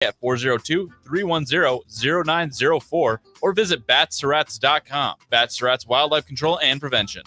at 402-310-0904 or visit batsrats.com. Bats Rats Wildlife Control and Prevention.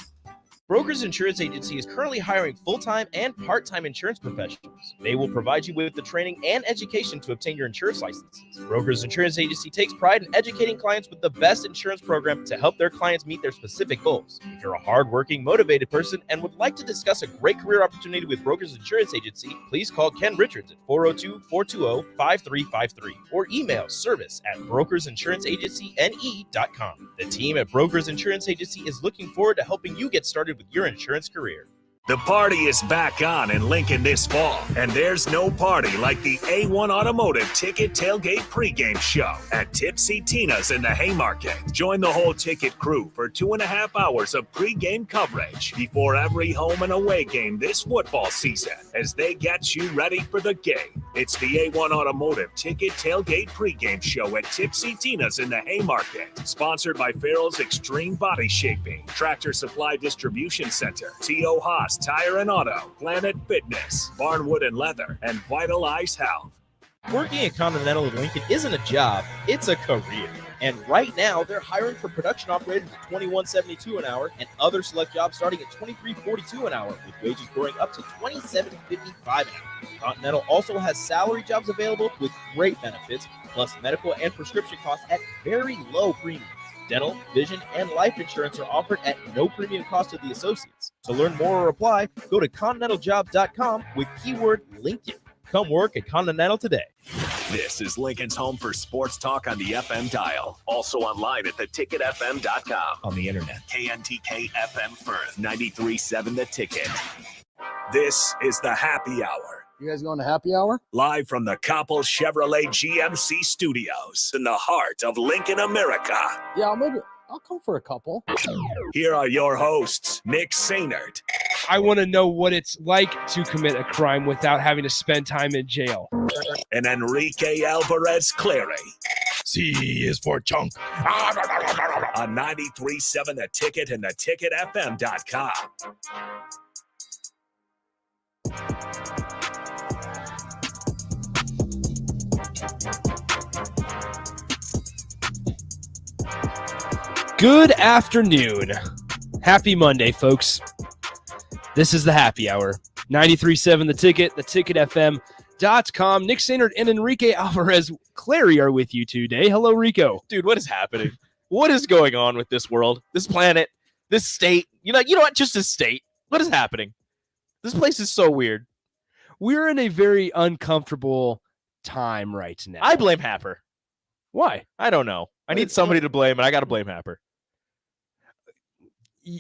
Brokers Insurance Agency is currently hiring full-time and part-time insurance professionals. They will provide you with the training and education to obtain your insurance licenses. Brokers Insurance Agency takes pride in educating clients with the best insurance program to help their clients meet their specific goals. If you're a hardworking, motivated person and would like to discuss a great career opportunity with Brokers Insurance Agency, please call Ken Richards at 402-420-5353 or email service@brokersinsuranceagencyne.com. The team at Brokers Insurance Agency is looking forward to helping you get started with your insurance career. The party is back on in Lincoln this fall, and there's no party like the A1 Automotive Ticket Tailgate pregame show at Tipsy Tina's in the Haymarket. Join the whole ticket crew for 2.5 hours of pregame coverage before every home and away game this football season as they get you ready for the game. It's the A1 Automotive Ticket Tailgate pregame show at Tipsy Tina's in the Haymarket. Sponsored by Farrell's Extreme Body Shaping, Tractor Supply Distribution Center, T.O. Haas Tire and Auto, Planet Fitness, Barnwood and Leather, and Vitalize Health. Working at Continental in Lincoln isn't a job, it's a career. And right now, they're hiring for production operators at $21.72 an hour and other select jobs starting at $23.42 an hour, with wages growing up to $27.55 an hour. Continental also has salary jobs available with great benefits, plus medical and prescription costs at very low premiums. Dental, vision, and life insurance are offered at no premium cost to the associates. To learn more or apply, go to continentaljob.com with keyword Lincoln. Come work at Continental today. This is Lincoln's home for sports talk on the FM dial. Also online at theticketfm.com. On the internet. KNTK FM Firth, 93.7 The Ticket. This is the Happy Hour. You guys going to happy hour? Live from the Coppel Chevrolet GMC studios in the heart of Lincoln, America. Yeah, maybe I'll come for a couple. Here are your hosts, Nick Sainert. I want to know what it's like to commit a crime without having to spend time in jail. And Enrique Alvarez Clary. C is for chunk. On 93.7 The Ticket and theticketfm.com. Good afternoon. Happy Monday, folks. This is the Happy Hour. 93.7 The Ticket, theticketfm.com. Nick Sainert and Enrique Alvarez Clary are with you today. Hello, Rico. Dude, what is happening? What is going on with this world, this planet, this state? You know what? Just this state. What is happening? This place is so weird. We're in a very uncomfortable time right now. I blame Happer. Why? I don't know. I need somebody to blame, and I got to blame Happer.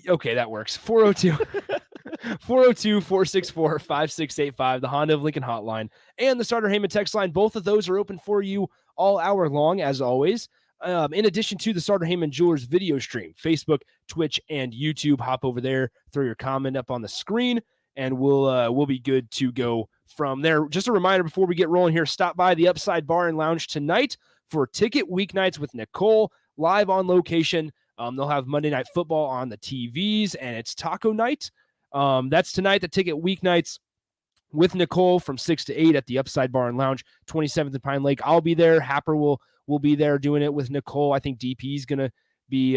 Okay, that works. 402-464-5685, the Honda of Lincoln hotline, and the Starter Heyman text line. Both of those are open for you all hour long, as always. In addition to the Starter Heyman Jewelers video stream, Facebook, Twitch, and YouTube. Hop over there, throw your comment up on the screen, and we'll be good to go from there. Just a reminder before we get rolling here, stop by the Upside Bar and Lounge tonight for Ticket Weeknights with Nicole, live on location. They'll have Monday Night Football on the TVs, and it's taco night. That's tonight, the Ticket Weeknights with Nicole from 6 to 8 at the Upside Bar and Lounge, 27th and Pine Lake. I'll be there. Happer will be there doing it with Nicole. I think DP's going to be,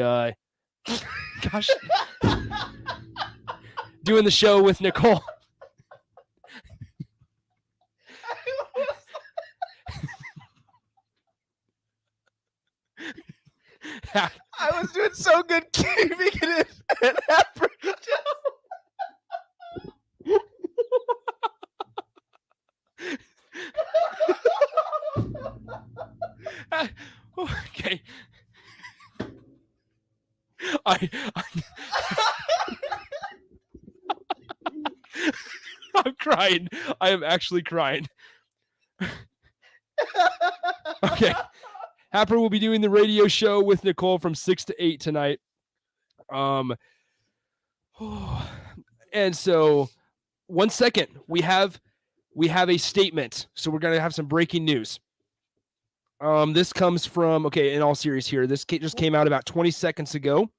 doing the show with Nicole. I was doing so good keeping it in an Happer Okay. I'm crying. I am actually crying. Okay. Happer will be doing the radio show with Nicole from 6 to 8 tonight. And so 1 second, we have a statement. So we're going to have some breaking news. This comes from, in all seriousness here, this just came out about 20 seconds ago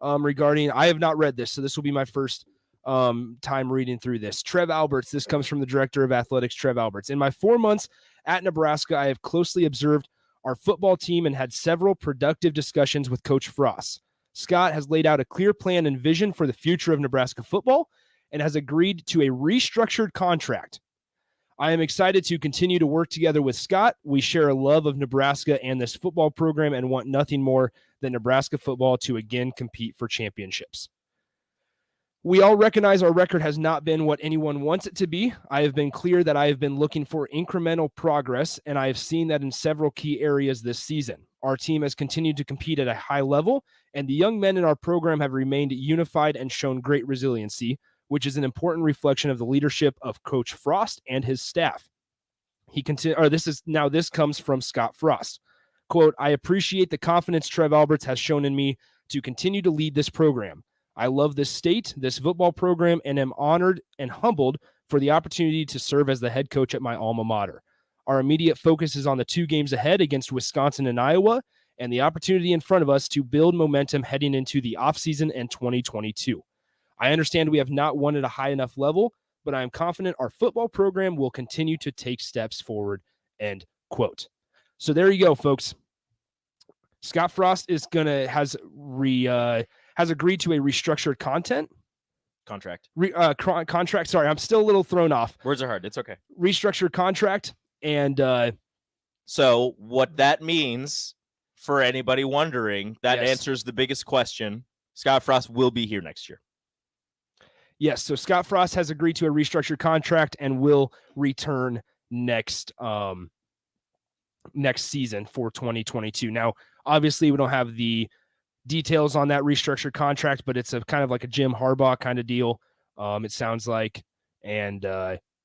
regarding, I have not read this, so this will be my first time reading through this. Trev Alberts, this comes from the director of athletics, Trev Alberts. In my 4 months At Nebraska, I have closely observed our football team and had several productive discussions with Coach Frost. Scott has laid out a clear plan and vision for the future of Nebraska football and has agreed to a restructured contract. I am excited to continue to work together with Scott. We share a love of Nebraska and this football program and want nothing more than Nebraska football to again compete for championships. We all recognize our record has not been what anyone wants it to be. I have been clear that I have been looking for incremental progress, and I have seen that in several key areas this season. Our team has continued to compete at a high level, and the young men in our program have remained unified and shown great resiliency, which is an important reflection of the leadership of Coach Frost and his staff. This comes from Scott Frost. Quote, I appreciate the confidence Trev Alberts has shown in me to continue to lead this program. I love this state, this football program, and am honored and humbled for the opportunity to serve as the head coach at my alma mater. Our immediate focus is on the 2 games ahead against Wisconsin and Iowa, and the opportunity in front of us to build momentum heading into the offseason and 2022. I understand we have not won at a high enough level, but I am confident our football program will continue to take steps forward, end quote. So there you go, folks. Scott Frost has agreed to a restructured Contract. Contract. Sorry, I'm still a little thrown off. Words are hard. It's okay. Restructured contract. And so what that means, for anybody wondering, that Yes. answers the biggest question. Scott Frost will be here next year. yes, so Scott Frost has agreed to a restructured contract and will return next season for 2022. Now, obviously, we don't have the details on that restructured contract, but it's a kind of like a Jim Harbaugh kind of deal. It sounds like, and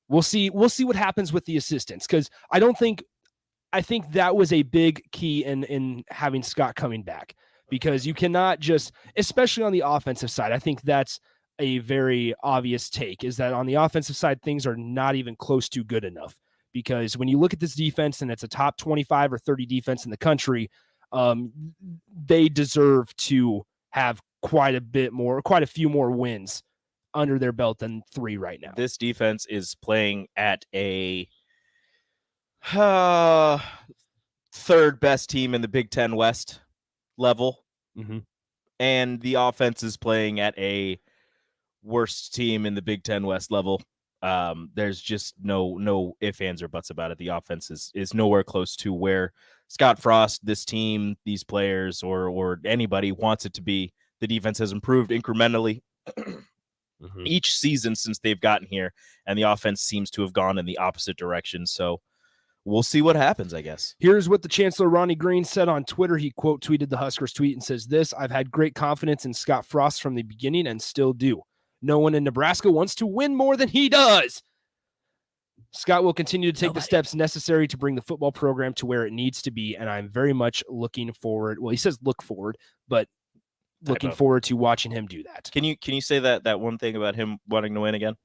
we'll see what happens with the assistants, because I think that was a big key in having Scott coming back, because you cannot just, especially on the offensive side, I think that's a very obvious take, is that on the offensive side, things are not even close to good enough, because when you look at this defense and it's a top 25 or 30 defense in the country, they deserve to have quite a few more wins under their belt than 3 right now. This defense is playing at a third best team in the Big Ten West level. Mhm. And the offense is playing at a worst team in the Big Ten West level. There's just no ifs, ands, or buts about it. The offense is nowhere close to where Scott Frost, this team, these players, or anybody wants it to be. The defense has improved incrementally each season since they've gotten here, and the offense seems to have gone in the opposite direction. So we'll see what happens, I guess. Here's what the Chancellor Ronnie Green said on Twitter. He quote tweeted the Huskers tweet and says this: I've had great confidence in Scott Frost from the beginning and still do. No one in Nebraska wants to win more than he does. Scott will continue to take the steps necessary to bring the football program to where it needs to be, and I'm very much looking forward. Well, he says look forward, but looking forward to watching him do that. Can you say that one thing about him wanting to win again?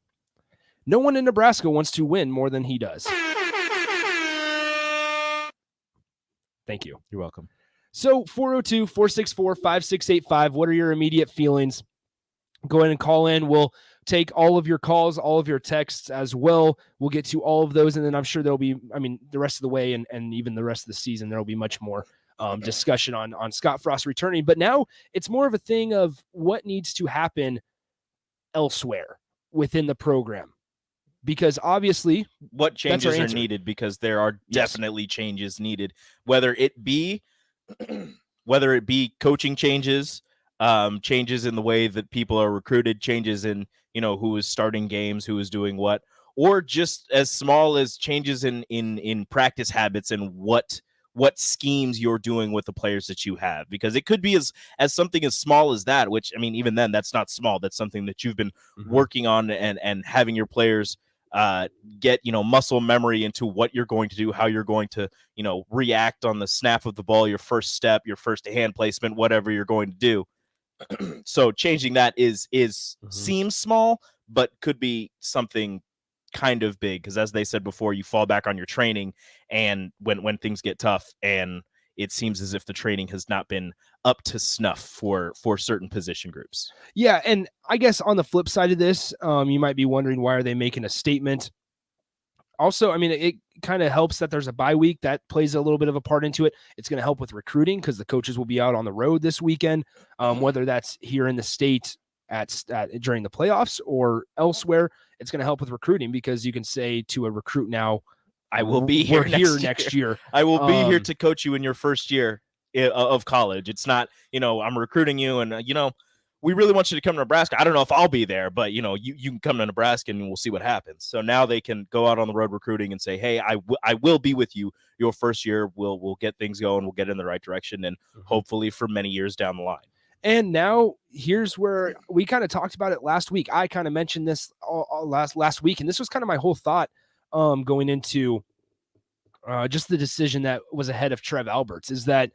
No one in Nebraska wants to win more than he does. Thank you. You're welcome. So 402-464-5685. What are your immediate feelings? Go ahead and call in. We'll take all of your calls, all of your texts as well. We'll get to all of those. And then I'm sure there'll be, the rest of the way and even the rest of the season, there'll be much more discussion on Scott Frost returning. But now it's more of a thing of what needs to happen elsewhere within the program. Because obviously, what changes are needed, because there are definitely changes needed, whether it be coaching changes, changes in the way that people are recruited, changes in, who is starting games, who is doing what, or just as small as changes in practice habits and what schemes you're doing with the players that you have, because it could be as something as small as that, which, even then that's not small. That's something that you've been working on and having your players get, muscle memory into what you're going to do, how you're going to, react on the snap of the ball, your first step, your first hand placement, whatever you're going to do. So changing that seems small, but could be something kind of big, because as they said before, you fall back on your training, and when things get tough, and it seems as if the training has not been up to snuff for certain position groups. Yeah, and I guess on the flip side of this, you might be wondering, why are they making a statement? Also, I mean, it kind of helps that there's a bye week. That plays a little bit of a part into it. It's going to help with recruiting because the coaches will be out on the road this weekend, whether that's here in the state during the playoffs or elsewhere. It's going to help with recruiting because you can say to a recruit now, I will be here next year. I will be here to coach you in your first year of college. It's not, I'm recruiting you and, we really want you to come to Nebraska. I don't know if I'll be there, but, you can come to Nebraska and we'll see what happens. So now they can go out on the road recruiting and say, hey, I will be with you your first year. We'll get things going. We'll get in the right direction and hopefully for many years down the line. And now here's where we kind of talked about it last week. I kind of mentioned this all last week, and this was kind of my whole thought going into just the decision that was ahead of Trev Alberts is that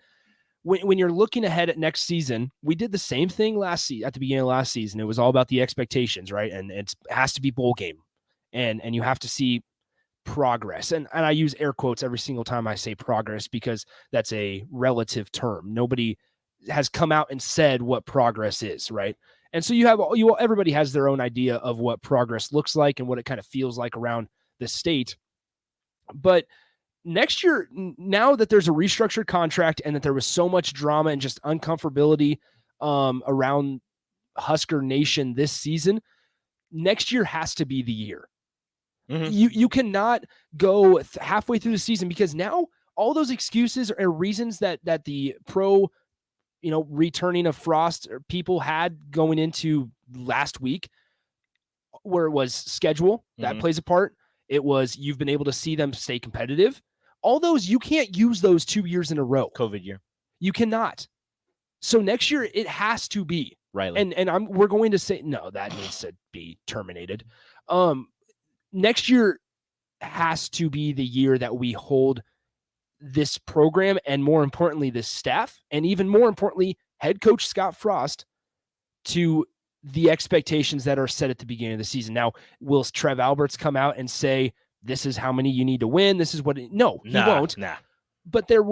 when you're looking ahead at next season, we did the same thing at the beginning of last season. It was all about the expectations, right? And it has to be bowl game, and you have to see progress. And I use air quotes every single time I say progress because that's a relative term. Nobody has come out and said what progress is, right? And so everybody has their own idea of what progress looks like and what it kind of feels like around the state. But next year, now that there's a restructured contract and that there was so much drama and just uncomfortability around Husker Nation this season, next year has to be the year. Mm-hmm. You cannot go halfway through the season because now all those excuses are reasons that the pro, returning of Frost or people had going into last week, where it was schedule that plays a part. It was you've been able to see them stay competitive. All those, you can't use those 2 years in a row. COVID year. You cannot. So next year it has to be. Right. And we're going to say, no, that needs to be terminated. Next year has to be the year that we hold this program and more importantly, this staff, and even more importantly, head coach Scott Frost to the expectations that are set at the beginning of the season. Now, will Trev Alberts come out and say, this is how many you need to win? This is what he won't. But there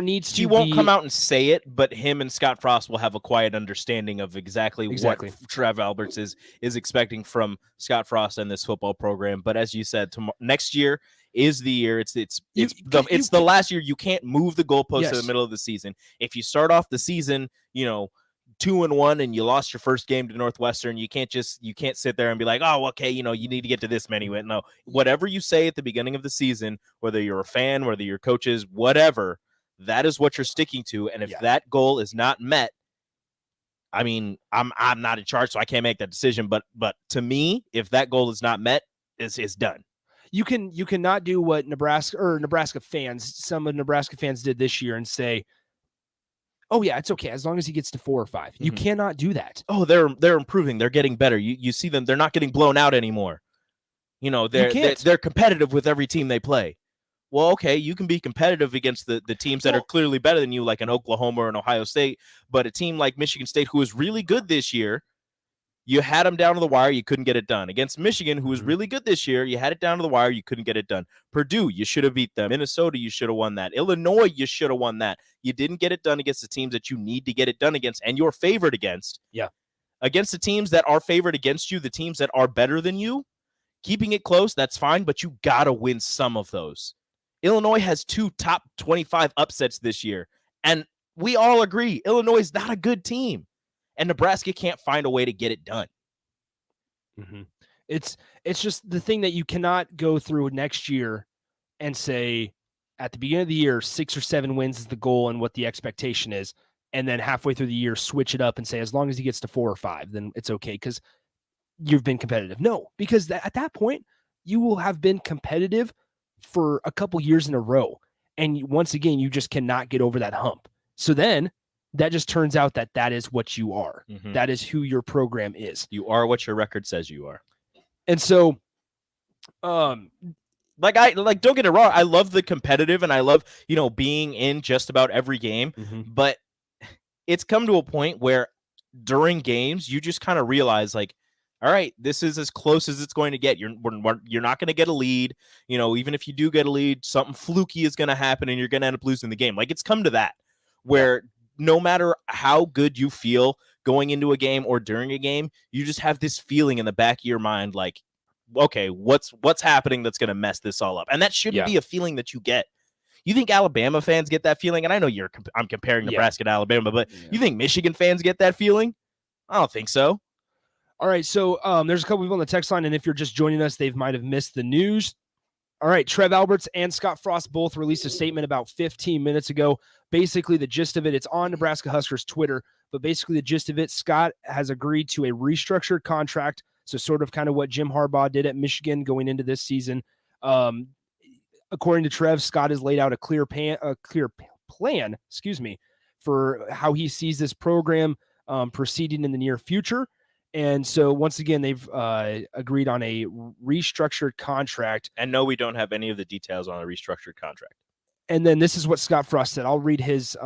needs to be. He won't come out and say it, but him and Scott Frost will have a quiet understanding of exactly. What Trev Alberts is expecting from Scott Frost and this football program. But as you said, next year is the year. It's the last year. You can't move the goalposts in the middle of the season. If you start off the season, 2-1 and you lost your first game to Northwestern, you can't sit there and be like, oh, okay, you need to get to this many. No, whatever you say at the beginning of the season, whether you're a fan, whether you're coaches, whatever, that is what you're sticking to. And if that goal is not met, I mean, I'm not in charge, so I can't make that decision. But to me, if that goal is not met, it's done. You cannot do what Nebraska fans, some of Nebraska fans did this year and say, oh yeah, it's okay as long as he gets to 4 or 5. You cannot do that. Oh, they're improving. They're getting better. You see them. They're not getting blown out anymore. They're competitive with every team they play. Well, okay, you can be competitive against the teams that are clearly better than you, like an Oklahoma or an Ohio State. But a team like Michigan State, who is really good this year, you had them down to the wire. You couldn't get it done. Against Michigan, who was really good this year, you had it down to the wire. You couldn't get it done. Purdue, you should have beat them. Minnesota, you should have won that. Illinois, you should have won that. You didn't get it done against the teams that you need to get it done against and you're favored against. Yeah. Against the teams that are favored against you, the teams that are better than you, keeping it close, that's fine, but you got to win some of those. Illinois has 2 top 25 upsets this year, and we all agree Illinois is not a good team. And Nebraska can't find a way to get it done. Mm-hmm. It's just the thing that you cannot go through next year and say at the beginning of the year, 6 or 7 wins is the goal and what the expectation is. And then halfway through the year, switch it up and say, as long as he gets to 4 or 5, then it's okay because you've been competitive. No, because at that point, you will have been competitive for a couple years in a row. And once again, you just cannot get over that hump. So then that just turns out that is what you are. Mm-hmm. That is who your program is. You are what your record says you are. And so, don't get it wrong. I love the competitive and I love, being in just about every game, but it's come to a point where during games, you just kind of realize like, all right, this is as close as it's going to get. You're not going to get a lead. Even if you do get a lead, something fluky is going to happen and you're going to end up losing the game. Like it's come to that where no matter how good you feel going into a game or during a game, you just have this feeling in the back of your mind like, okay, what's happening that's going to mess this all up? And that shouldn't be a feeling that you get. You think Alabama fans get that feeling? And I know I'm comparing Nebraska to Alabama, but you think Michigan fans get that feeling? I don't think so. All right, so there's a couple people on the text line, and if you're just joining us, they might have missed the news. All right, Trev Alberts and Scott Frost both released a statement about 15 minutes ago. Basically, the gist of it, it's on Nebraska Huskers Twitter, but basically the gist of it, Scott has agreed to a restructured contract, so sort of kind of what Jim Harbaugh did at Michigan going into this season. According to Trev, Scott has laid out a clear plan, for how he sees this program proceeding in the near future. And so once again, they've agreed on a restructured contract. And no, we don't have any of the details on a restructured contract. And then this is what Scott Frost said. I'll read his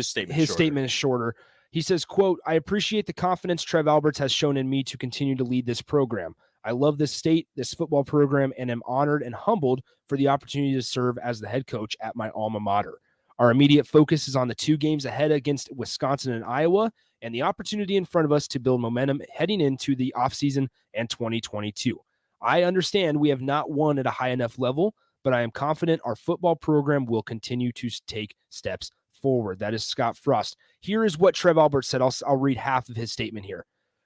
statement. His statement is shorter. He says, quote, "I appreciate the confidence Trev Alberts has shown in me to continue to lead this program. I love this state, this football program, and am honored and humbled for the opportunity to serve as the head coach at my alma mater. Our immediate focus is on the 2 games ahead against Wisconsin and Iowa, and the opportunity in front of us to build momentum heading into the offseason and 2022. I understand we have not won at a high enough level, but I am confident our football program will continue to take steps forward." That is Scott Frost. Here is what Trev Alberts said. I'll read half of his statement here.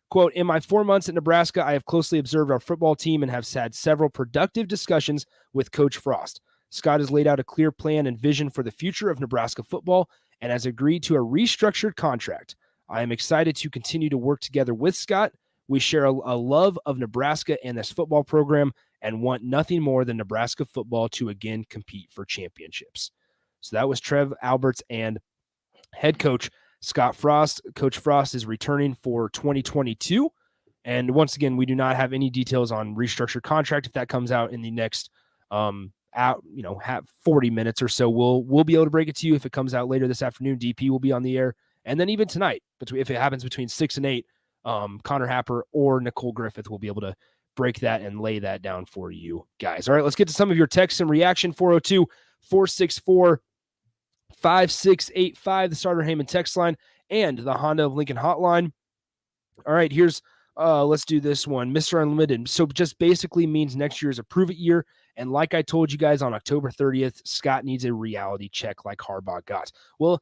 Quote, "In my 4 months at Nebraska, I have closely observed our football team and have had several productive discussions with Coach Frost. Scott has laid out a clear plan and vision for the future of Nebraska football and has agreed to a restructured contract. I am excited to continue to work together with Scott. We share a love of Nebraska and this football program and want nothing more than Nebraska football to again compete for championships." So that was Trev Alberts and head coach Scott Frost. Coach Frost is returning for 2022. And once again, we do not have any details on restructured contract. If that comes out in the next 40 minutes or so, we'll be able to break it to you. If it comes out later this afternoon, DP will be on the air. And then even tonight, if it happens between 6 and 8, Connor Happer or Nicole Griffith will be able to break that and lay that down for you guys. All right, let's get to some of your texts and reaction. 402-464-5685, the Starter Heyman text line, and the Honda of Lincoln hotline. All right, here's let's do this one. Mr. Unlimited. So just basically means next year is a prove it year. And like I told you guys on October 30th, Scott needs a reality check like Harbaugh got. Well,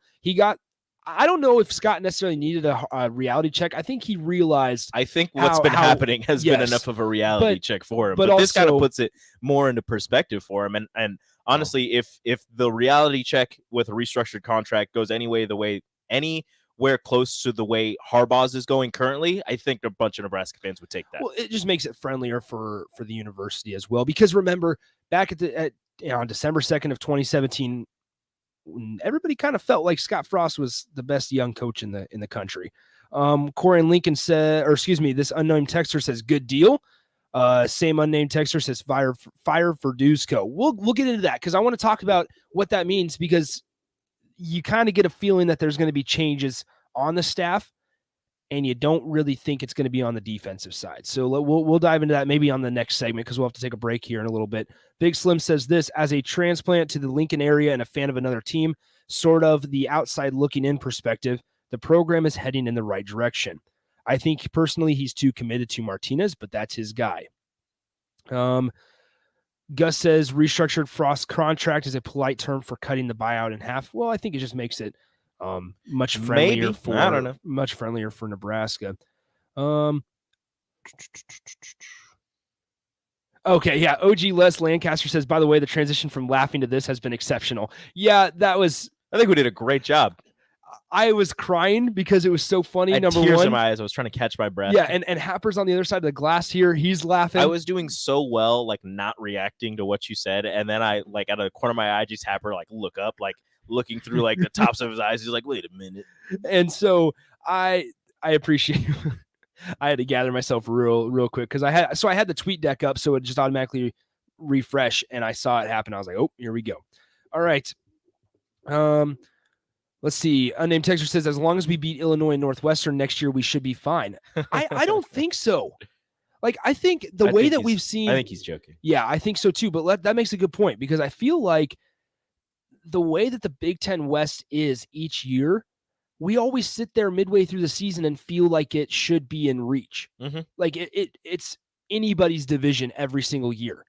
I don't know if Scott necessarily needed a reality check. I think he realized. I think what's been happening has been enough of a reality check for him. But this kind of puts it more into perspective for him. And honestly, if the reality check with a restructured contract goes anywhere close to the way Harbaugh's is going currently, I think a bunch of Nebraska fans would take that. Well, it just makes it friendlier for the university as well. Because remember, back on December 2nd of 2017. Everybody kind of felt like Scott Frost was the best young coach in the country. Corey and Lincoln said, this unknown texter says, good deal. Same unnamed texter says, fire for Dusko. We'll get into that because I want to talk about what that means, because you kind of get a feeling that there's going to be changes on the staff, and you don't really think it's going to be on the defensive side. So we'll dive into that maybe on the next segment, because we'll have to take a break here in a little bit. Big Slim says this: as a transplant to the Lincoln area and a fan of another team, sort of the outside looking in perspective, the program is heading in the right direction. I think personally he's too committed to Martinez, but that's his guy. Gus says restructured Frost contract is a polite term for cutting the buyout in half. Well, I think it just makes it much friendlier much friendlier for Nebraska. Okay, yeah. OG Les Lancaster says, by the way, the transition from laughing to this has been exceptional. Yeah, I think we did a great job. I was crying because it was so funny. I had tears in my eyes. I was trying to catch my breath. Yeah, and Happer's on the other side of the glass here. He's laughing. I was doing so well, like not reacting to what you said, and then I, like, out of the corner of my eye, just Happer like look up, like looking through like the tops of his eyes. He's like, "Wait a minute." And so I appreciate. I had to gather myself real quick because I had the tweet deck up, so it just automatically refresh, and I saw it happen. I was like, "Oh, here we go." All right. Let's see. Unnamed texter says, as long as we beat Illinois and Northwestern next year, we should be fine. I don't think so. Like, I think we've seen. I think he's joking. Yeah, I think so too. But that makes a good point, because I feel like the way that the Big Ten West is each year, we always sit there midway through the season and feel like it should be in reach. Mm-hmm. Like it's anybody's division every single year.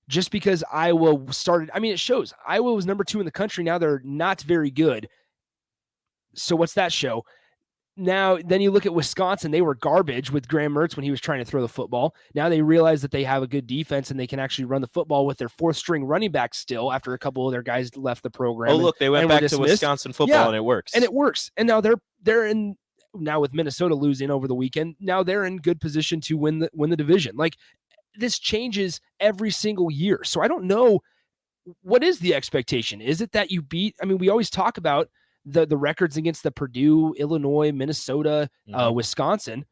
Just because Iowa started, I mean, it shows. Iowa was number 2 in the country. Now they're not very good. So what's that show? Now, then you look at Wisconsin. They were garbage with Graham Mertz when he was trying to throw the football. Now they realize that they have a good defense and they can actually run the football with their 4th-string running back still after a couple of their guys left the program. Oh, look, they went back to Wisconsin football, and it works. And it works. And now they're in, now with Minnesota losing over the weekend, now they're in good position to win the division. Like, this changes every single year. So I don't know, what is the expectation? Is it that you beat, I mean, we always talk about the records against the Purdue, Illinois, Minnesota, Wisconsin.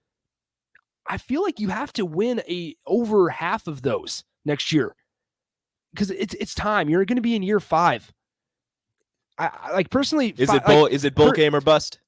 I feel like you have to win over half of those next year because it's time. You're going to be in year 5. I like personally. Is it bowl game or bust?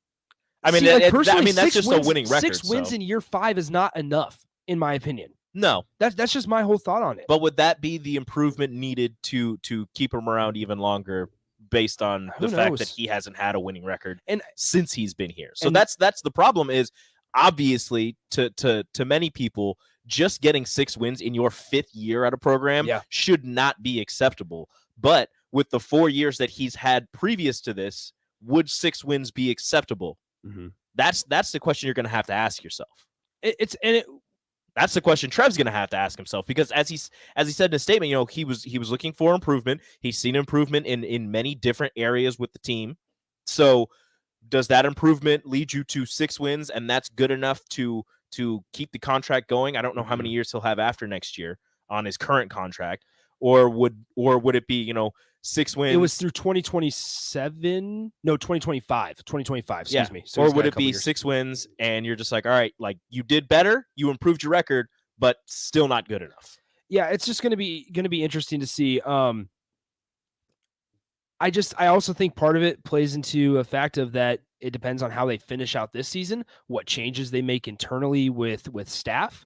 I mean, that's just a winning record. 6 wins in year 5 is not enough, in my opinion. No, that's just my whole thought on it. But would that be the improvement needed to keep him around even longer? Based on the fact that he hasn't had a winning record since he's been here. So that's the problem is, obviously, to many people, just getting 6 wins in your 5th year at a program should not be acceptable. But with the 4 years that he's had previous to this, would 6 wins be acceptable? Mm-hmm. That's the question you're going to have to ask yourself. That's the question Trev's going to have to ask himself, because as he said in his statement, he was looking for improvement. He's seen improvement in many different areas with the team. So does that improvement lead you to 6 wins, and that's good enough to keep the contract going? I don't know how many years he'll have after next year on his current contract, or would it be 6 wins? It was through 2027. No, 2025. 2025. Excuse me. So or would it be 6 wins and you're just like, all right, like, you did better, you improved your record, but still not good enough? Yeah, it's just going to be interesting to see. I also think part of it plays into a fact of that it depends on how they finish out this season, what changes they make internally with staff.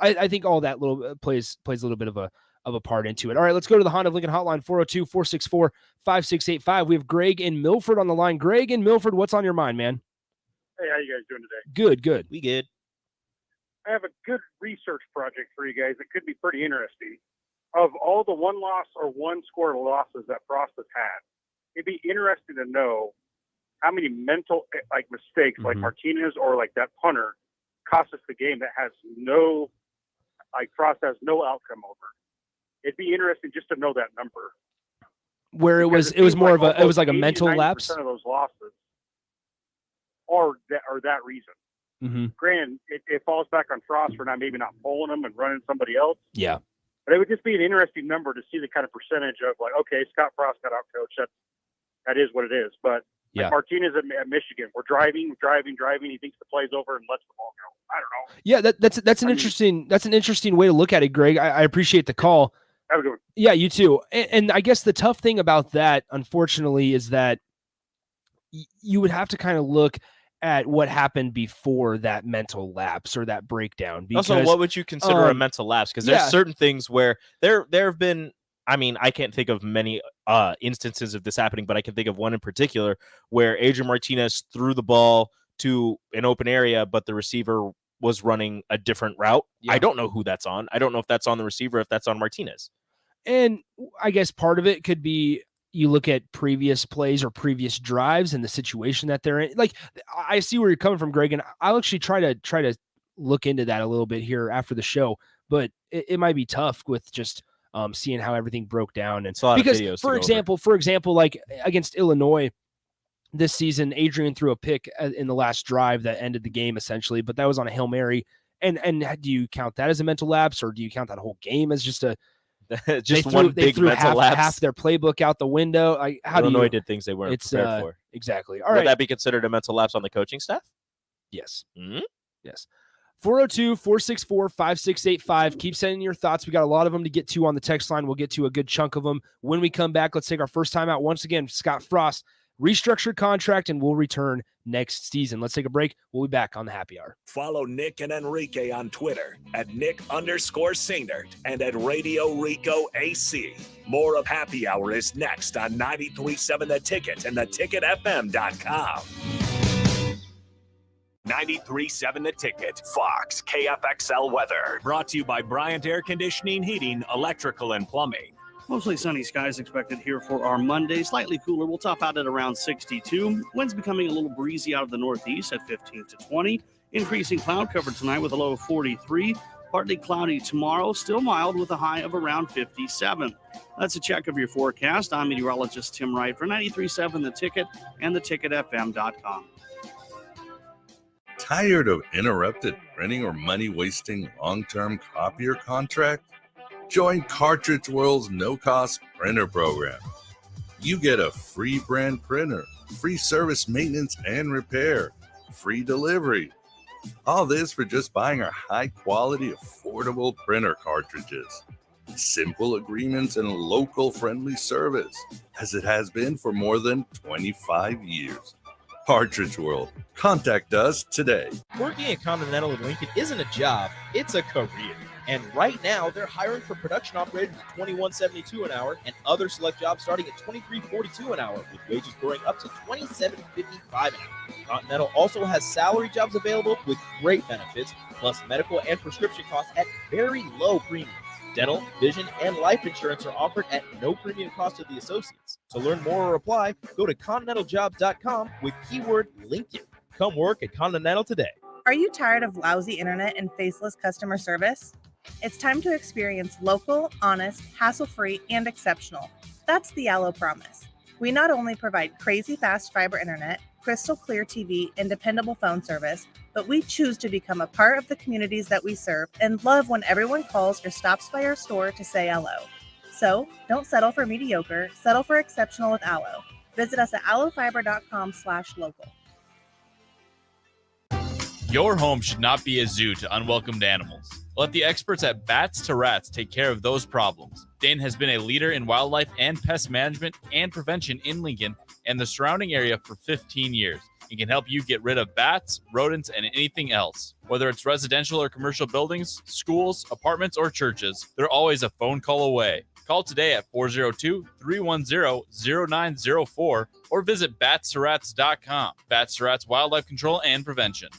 I think all that plays a little bit of a part into it. All right, let's go to the Honda of Lincoln hotline, 402-464-5685. We have Greg in Milford on the line. Greg in Milford, what's on your mind, man? Hey, how you guys doing today? Good. We good. I have a good research project for you guys that could be pretty interesting. Of all the 1-loss or 1-score losses that Frost has had, it'd be interesting to know how many mental mistakes like Martinez or like that punter cost us the game that has no, Frost has no outcome over. It'd be interesting just to know that number. Where it was more of a, it was like a mental lapse. Of those losses are that reason. Mm-hmm. Granted, it falls back on Frost for maybe not pulling them and running somebody else. Yeah. But it would just be an interesting number to see the kind of percentage of okay, Scott Frost got outcoached. That is what it is. But Martinez at Michigan, we're driving. He thinks the play's over and lets the ball go. I don't know. Yeah, that's an interesting way to look at it, Greg. I appreciate the call. Have a good one. Yeah, you too. And I guess the tough thing about that, unfortunately, is that you would have to kind of look at what happened before that mental lapse or that breakdown. Because, also, what would you consider a mental lapse? Because there's certain things where there have been, I mean, I can't think of many instances of this happening, but I can think of one in particular where Adrian Martinez threw the ball to an open area, but the receiver was running a different route. Yeah. I don't know who that's on. I don't know if that's on the receiver, if that's on Martinez. And I guess part of it could be you look at previous plays or previous drives and the situation that they're in. Like, I see where you're coming from, Greg, and I'll actually try to look into that a little bit here after the show, but it might be tough with just seeing how everything broke down. And because, for example, like against Illinois this season, Adrian threw a pick in the last drive that ended the game essentially, but that was on a Hail Mary. And do you count that as a mental lapse, or do you count that whole game as just one big mental lapse? Half their playbook out the window. Illinois did things they weren't prepared for. Exactly. All right. Would that be considered a mental lapse on the coaching staff? Yes. Mm-hmm. Yes. 402-464-5685. Keep sending your thoughts. We got a lot of them to get to on the text line. We'll get to a good chunk of them. When we come back, let's take our first time out once again. Scott Frost, restructured contract, and we'll return next season. Let's take a break. We'll be back on the Happy Hour. Follow Nick and Enrique on Twitter at Nick_Sainert and at Radio Rico AC. More of Happy Hour is next on 93.7 The Ticket and theticketfm.com. 93.7 The Ticket, Fox, KFXL weather. Brought to you by Bryant Air Conditioning, Heating, Electrical, and Plumbing. Mostly sunny skies expected here for our Monday. Slightly cooler. We'll top out at around 62. Winds becoming a little breezy out of the northeast at 15 to 20. Increasing cloud cover tonight with a low of 43. Partly cloudy tomorrow. Still mild with a high of around 57. That's a check of your forecast. I'm meteorologist Tim Wright for 93.7 The Ticket and theticketfm.com. Tired of interrupted printing or money-wasting long-term copier contract? Join Cartridge World's no-cost printer program. You get a free brand printer, free service maintenance and repair, free delivery. All this for just buying our high-quality, affordable printer cartridges. Simple agreements and local friendly service, as it has been for more than 25 years. Cartridge World. Contact us today. Working at Continental in Lincoln isn't a job, it's a career. And right now, they're hiring for production operators at $21.72 an hour and other select jobs starting at $23.42 an hour, with wages growing up to $27.55 an hour. Continental also has salary jobs available with great benefits, plus medical and prescription costs at very low premiums. Dental, vision, and life insurance are offered at no premium cost to the associates. To learn more or apply, go to continentaljobs.com with keyword Lincoln. Come work at Continental today. Are you tired of lousy internet and faceless customer service? It's time to experience local, honest, hassle-free, and exceptional. That's the Allo Promise. We not only provide crazy fast fiber internet, crystal clear TV, and dependable phone service, but we choose to become a part of the communities that we serve and love when everyone calls or stops by our store to say hello. So don't settle for mediocre, settle for exceptional with Allo. Visit us at allofiber.com/local. Your home should not be a zoo to unwelcomed animals. Let the experts at Bats to Rats take care of those problems. Dane has been a leader in wildlife and pest management and prevention in Lincoln and the surrounding area for 15 years. He can help you get rid of bats, rodents, and anything else. Whether it's residential or commercial buildings, schools, apartments, or churches, they're always a phone call away. Call today at 402-310-0904 or visit batsterats.com. Bats to Rats Wildlife Control and Prevention.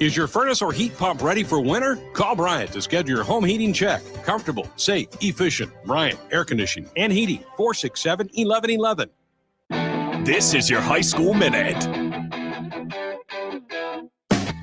Is your furnace or heat pump ready for winter? Call Bryant to schedule your home heating check. Comfortable, safe, efficient. Bryant Air Conditioning and Heating, 467-1111. This is your High School Minute.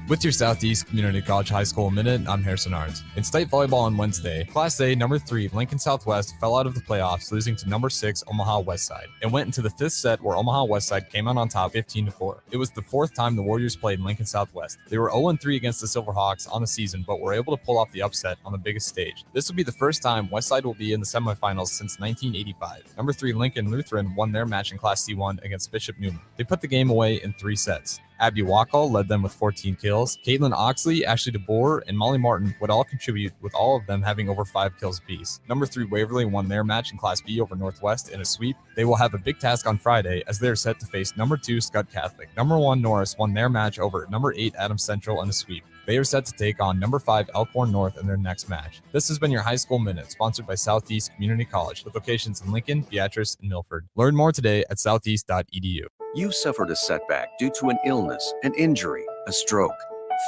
With your Southeast Community College High School Minute, I'm Harrison Arns. In state volleyball on Wednesday, Class A number 3 Lincoln Southwest fell out of the playoffs, losing to number 6 Omaha Westside. It went into the 5th set where Omaha Westside came out on top 15-4. It was the 4th time the Warriors played Lincoln Southwest. They were 0-3 against the Silverhawks on the season, but were able to pull off the upset on the biggest stage. This will be the first time Westside will be in the semifinals since 1985. Number 3 Lincoln Lutheran won their match in Class C1 against Bishop Newman. They put the game away in 3 sets. Abby Wackel led them with 14 kills. Caitlin Oxley, Ashley DeBoer, and Molly Martin would all contribute, with all of them having over 5 kills apiece. Number 3 Waverly won their match in Class B over Northwest in a sweep. They will have a big task on Friday as they are set to face number 2 Scott Catholic. Number 1 Norris won their match over number 8 Adams Central in a sweep. They are set to take on number 5 Elkhorn North in their next match. This has been your High School Minute, sponsored by Southeast Community College, with locations in Lincoln, Beatrice, and Milford. Learn more today at southeast.edu. You suffered a setback due to an illness, an injury, a stroke.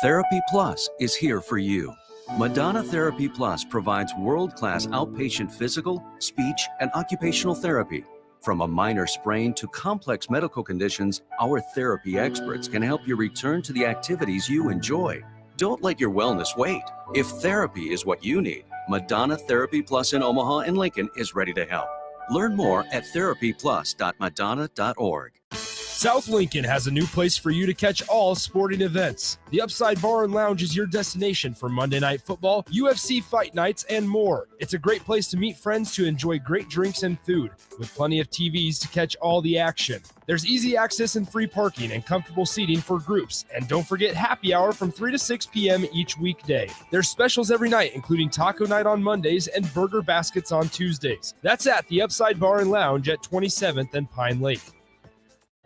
Therapy Plus is here for you. Madonna Therapy Plus provides world-class outpatient physical, speech, and occupational therapy. From a minor sprain to complex medical conditions, our therapy experts can help you return to the activities you enjoy. Don't let your wellness wait. If therapy is what you need, Madonna Therapy Plus in Omaha and Lincoln is ready to help. Learn more at therapyplus.madonna.org. South Lincoln has a new place for you to catch all sporting events. The Upside Bar and Lounge is your destination for Monday Night Football, UFC fight nights, and more. It's a great place to meet friends to enjoy great drinks and food, with plenty of TVs to catch all the action. There's easy access and free parking and comfortable seating for groups. And don't forget happy hour from 3 to 6 p.m. each weekday. There's specials every night, including taco night on Mondays and burger baskets on Tuesdays. That's at the Upside Bar and Lounge at 27th and Pine Lake.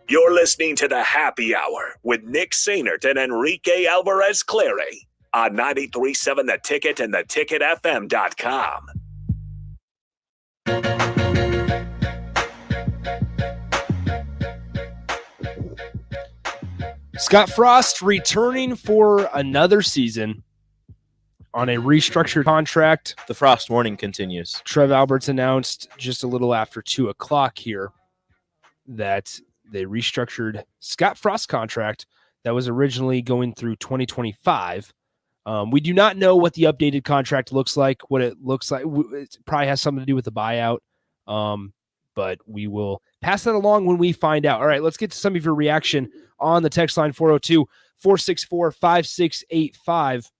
You're listening to the Happy Hour with Nick Sainert and Enrique Alvarez Clary on 93.7 The Ticket and theticketfm.com. Scott Frost returning for another season on a restructured contract. The Frost warning continues. Trev Alberts announced just a little after 2:00 here that they restructured Scott Frost's contract that was originally going through 2025. We do not know what the updated contract looks like, what it looks like. It probably has something to do with the buyout, but we will pass that along when we find out. All right, let's get to some of your reaction on the text line 402-464-5685.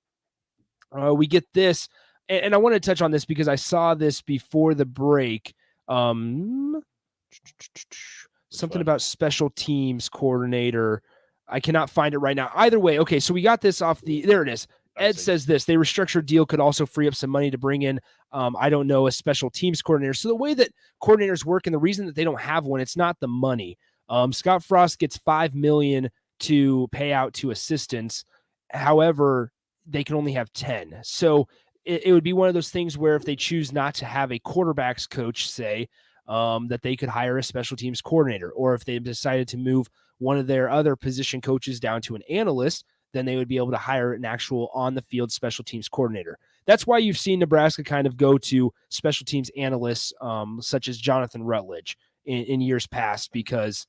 We get this, and I want to touch on this because I saw this before the break. Something about special teams coordinator. I cannot find it right now. Either way, okay, so we got this off there it is. Ed says this, they restructured deal could also free up some money to bring in, I don't know, a special teams coordinator. So the way that coordinators work and the reason that they don't have one, it's not the money. Scott Frost gets $5 million to pay out to assistants. However, they can only have 10. So it would be one of those things where if they choose not to have a quarterbacks coach, say, that they could hire a special teams coordinator, or if they decided to move one of their other position coaches down to an analyst, then they would be able to hire an actual on-the-field special teams coordinator. That's why you've seen Nebraska kind of go to special teams analysts such as Jonathan Rutledge in years past, because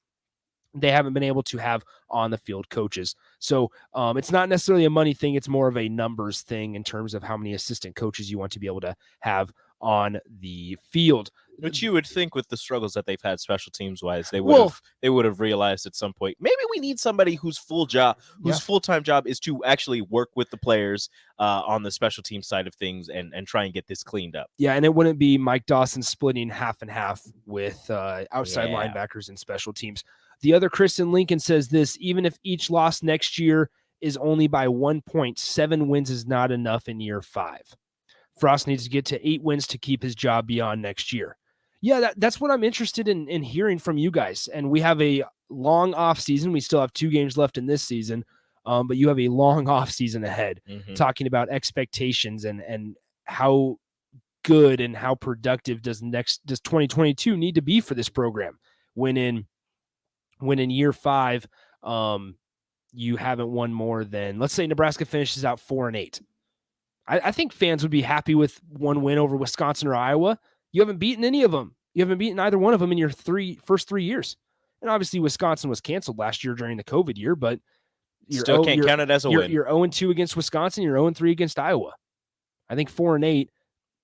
they haven't been able to have on-the-field coaches. So it's not necessarily a money thing. It's more of a numbers thing in terms of how many assistant coaches you want to be able to have on the field. But you would think with the struggles that they've had special teams wise, they would have realized at some point, maybe we need somebody whose full-time job is to actually work with the players on the special team side of things and try and get this cleaned up. Yeah, and it wouldn't be Mike Dawson splitting half and half with outside linebackers and special teams. The other Kristen Lincoln says this, even if each loss next year is only by 1 point, 7 wins is not enough in year 5. Frost needs to get to 8 wins to keep his job beyond next year. Yeah, that's what I'm interested in hearing from you guys. And we have a long off season. We still have 2 games left in this season, but you have a long off season ahead, talking about expectations and how good and how productive does 2022 need to be for this program when in year 5, you haven't won more than, let's say Nebraska finishes out 4-8. I think fans would be happy with 1 win over Wisconsin or Iowa. You haven't beaten any of them. You haven't beaten either one of them in your first 3 years. And obviously Wisconsin was canceled last year during the COVID year, but you still can't count it as a win. You're 0-2 against Wisconsin. You're 0-3 against Iowa. I think 4-8,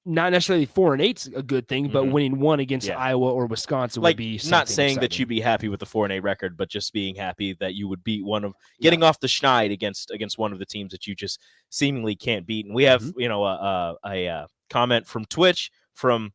not necessarily 4-8's a good thing, but winning 1 against Iowa or Wisconsin would be something not saying exciting. that you'd be happy with the 4-8 record, but just being happy that you would beat one of getting off the schneid against one of the teams that you just seemingly can't beat. And we have a comment from Twitch from,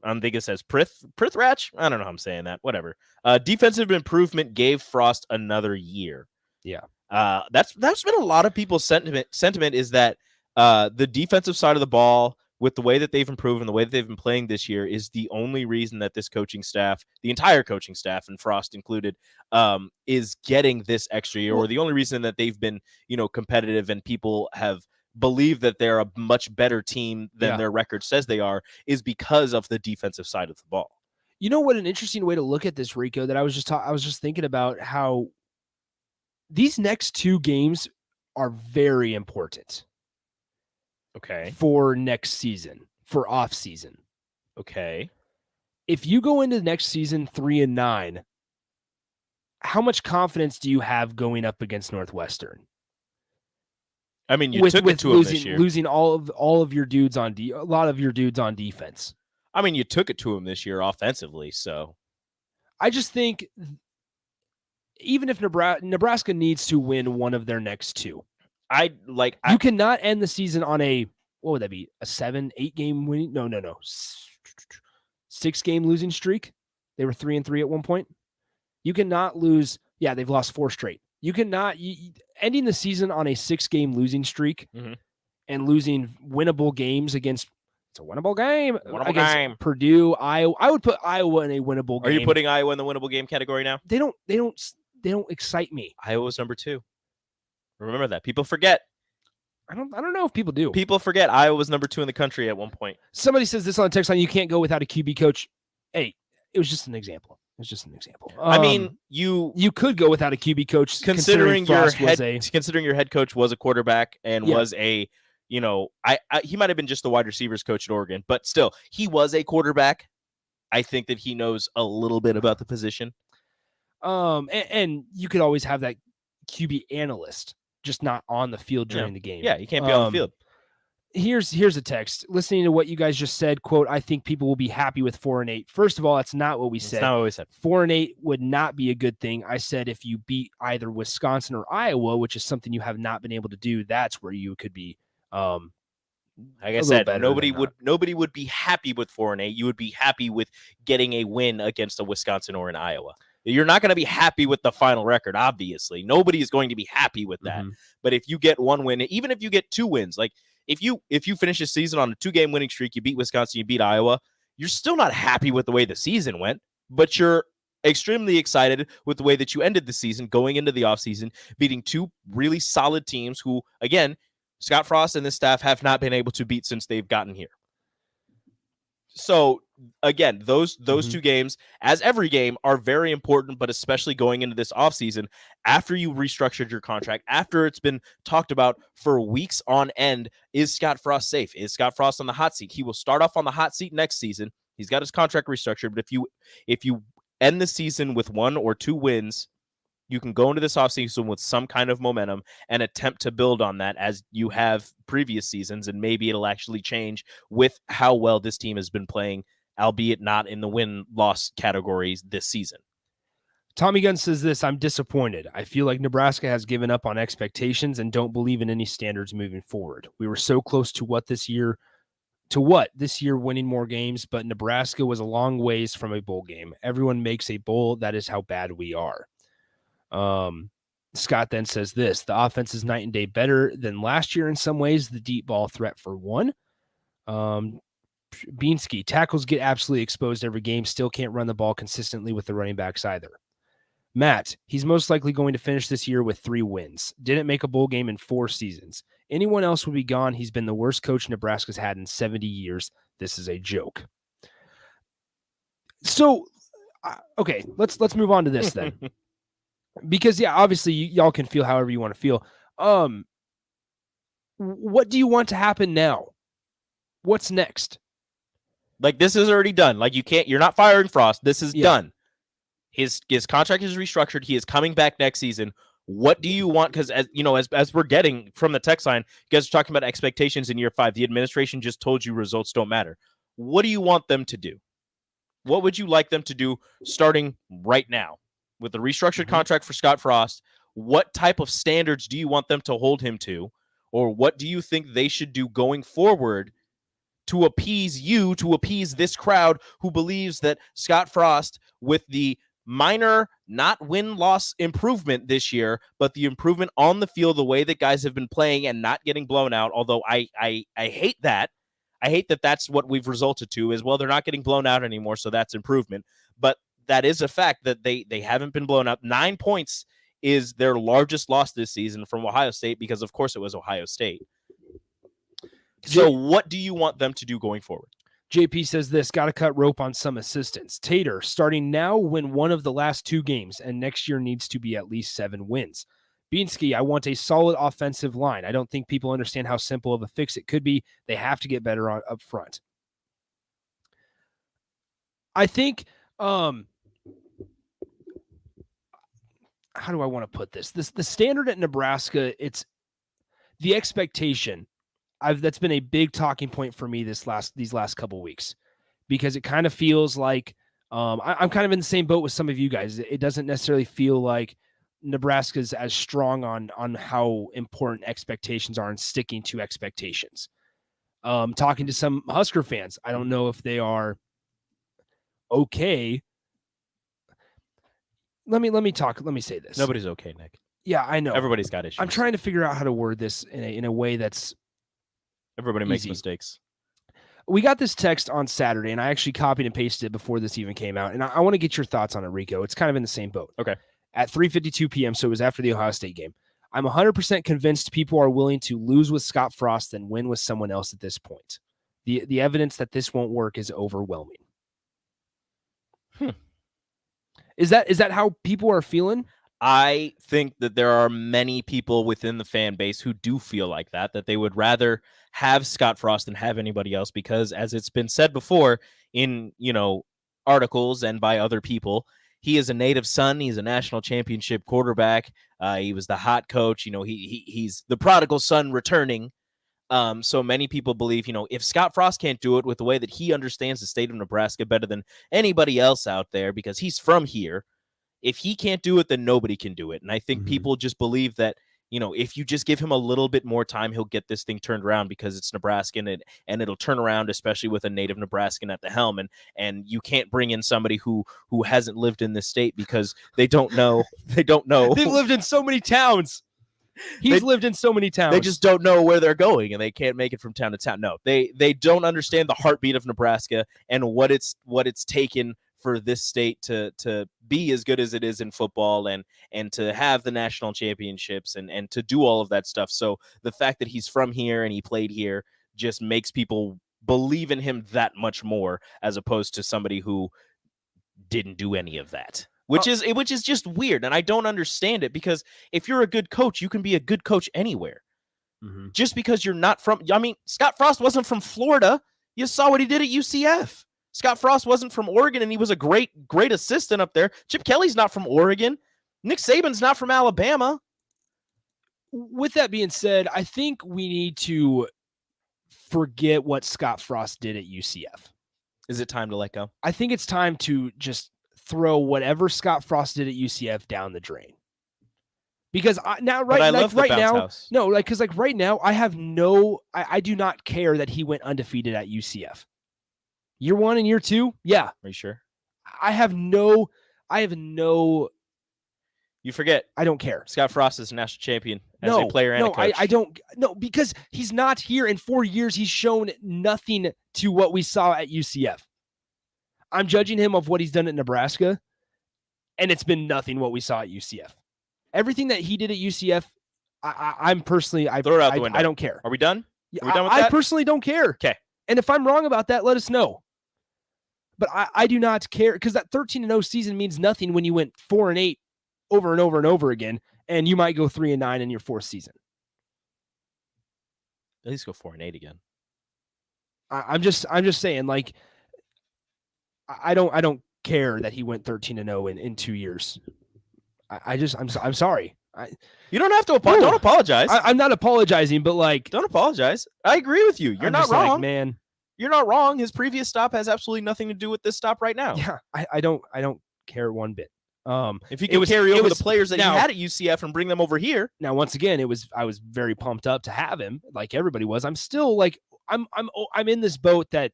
I think it says Prithratch. I don't know how I'm saying that. Whatever. Defensive improvement gave Frost another year. Yeah. That's been a lot of people's sentiment is that the defensive side of the ball, with the way that they've improved and the way that they've been playing this year, is the only reason that this coaching staff, the entire coaching staff, and Frost included, is getting this extra year, or the only reason that they've been, competitive and people have believed that they're a much better team than their record says they are, is because of the defensive side of the ball. You know what? An interesting way to look at this, Rico, that I was just thinking about how these next 2 games are very important. Okay. For next season, for off season. Okay. If you go into next season 3-9, how much confidence do you have going up against Northwestern? I mean, you took it to them this year. Losing all of your dudes a lot of your dudes on defense. I mean, you took it to them this year offensively, so I just think even if Nebraska needs to win one of their next 2, you cannot end the season on what would that be? A 7-8 game winning? No. 6 game losing streak. They were 3-3 at one point. You cannot lose. Yeah, they've lost 4 straight. You cannot ending the season on a 6 game losing streak and losing winnable games against. It's a winnable game against Purdue, Iowa. I would put Iowa in a winnable game. Are you putting Iowa in the winnable game category now? They don't excite me. Iowa's number 2. Remember that. People forget. I don't know if people do. People forget Iowa was number 2 in the country at one point. Somebody says this on the text line, you can't go without a QB coach. Hey, it was just an example. It's just an example. I mean, you could go without a QB coach considering your Frost was head coach was a quarterback and Yeah. was a, you know, he might have been just the wide receivers coach at Oregon, but still, he was a quarterback. I think that he knows a little bit about the position. And you could always have that QB analyst, just not on the field during the game. Yeah, he can't be on the field. Here's a text. Listening to what you guys just said, quote, I think people will be happy with 4-8. First of all, that's not what we said. That's not what we said. 4-8 would not be a good thing. I said if you beat either Wisconsin or Iowa, which is something you have not been able to do, that's where you could be. Like I said, nobody would be happy with 4-8. You would be happy with getting a win against a Wisconsin or an Iowa. You're not going to be happy with the final record, obviously. Nobody is going to be happy with that. But if you get one win, even if you get two wins, like if you finish the season on a 2-game winning streak, you beat Wisconsin, you beat Iowa, you're still not happy with the way the season went, but you're extremely excited with the way that you ended the season, going into the offseason, beating two really solid teams who, again, Scott Frost and this staff have not been able to beat since they've gotten here. So, again, those two games, as every game, are very important, but especially going into this offseason, after you restructured your contract, after it's been talked about for weeks on end, is Scott Frost safe? Is Scott Frost on the hot seat? He will start off on the hot seat next season. He's got his contract restructured, but if you end the season with 1 or 2 wins, you can go into this offseason with some kind of momentum and attempt to build on that as you have previous seasons, and maybe it'll actually change with how well this team has been playing, albeit not in the win-loss categories this season. Tommy Gunn says this, I'm disappointed. I feel like Nebraska has given up on expectations and don't believe in any standards moving forward. We were so close to this year winning more games, but Nebraska was a long ways from a bowl game. Everyone makes a bowl. That is how bad we are. Scott then says this, the offense is night and day better than last year in some ways, the deep ball threat for one. Beansky, tackles get absolutely exposed every game, still can't run the ball consistently with the running backs either. Matt, he's most likely going to finish this year with 3 wins. Didn't make a bowl game in 4 seasons. Anyone else would be gone. He's been the worst coach Nebraska's had in 70 years. This is a joke. So, okay, let's move on to this then. Because, yeah, obviously, y'all can feel however you want to feel. What do you want to happen now? What's next? Like, this is already done. Like, you're not firing Frost. This is done. His contract is restructured. He is coming back next season. What do you want? Because, as we're getting from the text line, you guys are talking about expectations in year 5. The administration just told you results don't matter. What do you want them to do? What would you like them to do starting right now? With the restructured contract for Scott Frost, what type of standards do you want them to hold him to? Or what do you think they should do going forward to appease you, to appease this crowd who believes that Scott Frost, with the minor, not win-loss improvement this year, but the improvement on the field, the way that guys have been playing and not getting blown out, although I hate that. I hate that that's what we've resulted to, is, well, they're not getting blown out anymore, so that's improvement. But that is a fact that they haven't been blown up. 9 points is their largest loss this season from Ohio State, because of course it was Ohio State. So what do you want them to do going forward? JP says this, got to cut rope on some assistants. Tater, starting now, win one of the last 2 games, and next year needs to be at least 7 wins. Beansky, I want a solid offensive line. I don't think people understand how simple of a fix it could be. They have to get better up front. I think... how do I want to put this? The standard at Nebraska, it's the expectation. That's been a big talking point for me these last couple of weeks, because it kind of feels like I'm kind of in the same boat with some of you guys. It doesn't necessarily feel like Nebraska's as strong on how important expectations are and sticking to expectations. Talking to some Husker fans, I don't know if they are okay. Let me say this. Nobody's okay, Nick. Yeah, I know. Everybody's got issues. I'm trying to figure out how to word this in a way that's everybody makes easy. mistakes. We got this text on Saturday, and I actually copied and pasted it before this even came out. And I want to get your thoughts on it, Rico. It's kind of in the same boat. Okay. At 3:52 p.m., so it was after the Ohio State game. I'm 100% convinced people are willing to lose with Scott Frost than win with someone else at this point. The evidence that this won't work is overwhelming. Is that how people are feeling? I think that there are many people within the fan base who do feel like that they would rather have Scott Frost than have anybody else because, as it's been said before in, articles and by other people, he is a native son. He's a national championship quarterback. He was the hot coach. He's the prodigal son returning. So many people believe, if Scott Frost can't do it with the way that he understands the state of Nebraska better than anybody else out there because he's from here, if he can't do it, then nobody can do it. And I think people just believe that, if you just give him a little bit more time, he'll get this thing turned around because it's Nebraskan and it'll turn around, especially with a native Nebraskan at the helm. And you can't bring in somebody who hasn't lived in this state because they don't know. They don't know. They've lived in so many towns. He's lived in so many towns. They just don't know where they're going, and they can't make it from town to town. No, they don't understand the heartbeat of Nebraska and what it's taken for this state to be as good as it is in football and to have the national championships and to do all of that stuff. So the fact that he's from here and he played here just makes people believe in him that much more, as opposed to somebody who didn't do any of that. Which is just weird, and I don't understand it, because if you're a good coach, you can be a good coach anywhere. Just because you're not from, Scott Frost wasn't from Florida. You saw what he did at UCF. Scott Frost wasn't from Oregon, and he was a great assistant up there. Chip Kelly's not from Oregon. Nick Saban's not from Alabama. With that being said, I think we need to forget what Scott Frost did at UCF. Is it time to let go? I think it's time to just throw whatever Scott Frost did at UCF down the drain. Because right now, I do not care that he went undefeated at UCF. Year 1 and year 2, yeah. Are you sure? I have no. You forget. I don't care. Scott Frost is a national champion as a player and a coach. I don't. No, because he's not here. In 4 years, he's shown nothing to what we saw at UCF. I'm judging him of what he's done at Nebraska, and it's been nothing what we saw at UCF. Everything that he did at UCF, I'm personally, throw it out the window. I don't care. Are we done? Are we done with that? I personally don't care. Okay. And if I'm wrong about that, let us know. But I do not care, because that 13-0 season means nothing when you went 4-8 over and over and over again, and you might go 3-9 in your 4th season. At least go 4-8 again. I'm just saying, like, I don't care that he went 13-0 in 2 years. I'm sorry. You don't have to don't apologize. I'm not apologizing, but like, don't apologize. I agree with you. You're not wrong, like, man. You're not wrong. His previous stop has absolutely nothing to do with this stop right now. Yeah, I don't care one bit. If you can carry over the players that you had at UCF and bring them over here. Now, once again, I was very pumped up to have him, like everybody was. I'm still like, I'm in this boat that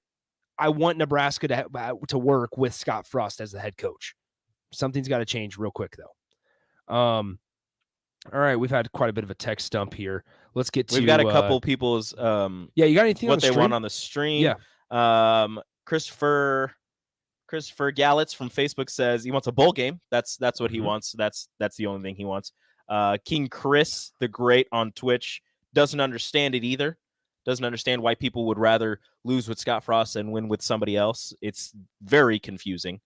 I want Nebraska to work with Scott Frost as the head coach. Something's got to change real quick, though. All right, we've had quite a bit of a tech stump here. Let's get to. We've got a couple people's. You got anything? What they want on the stream? Yeah. Christopher Gallitz from Facebook says he wants a bowl game. That's what he wants. That's the only thing he wants. King Chris the Great on Twitch doesn't understand it either. Doesn't understand why people would rather lose with Scott Frost and win with somebody else. It's very confusing.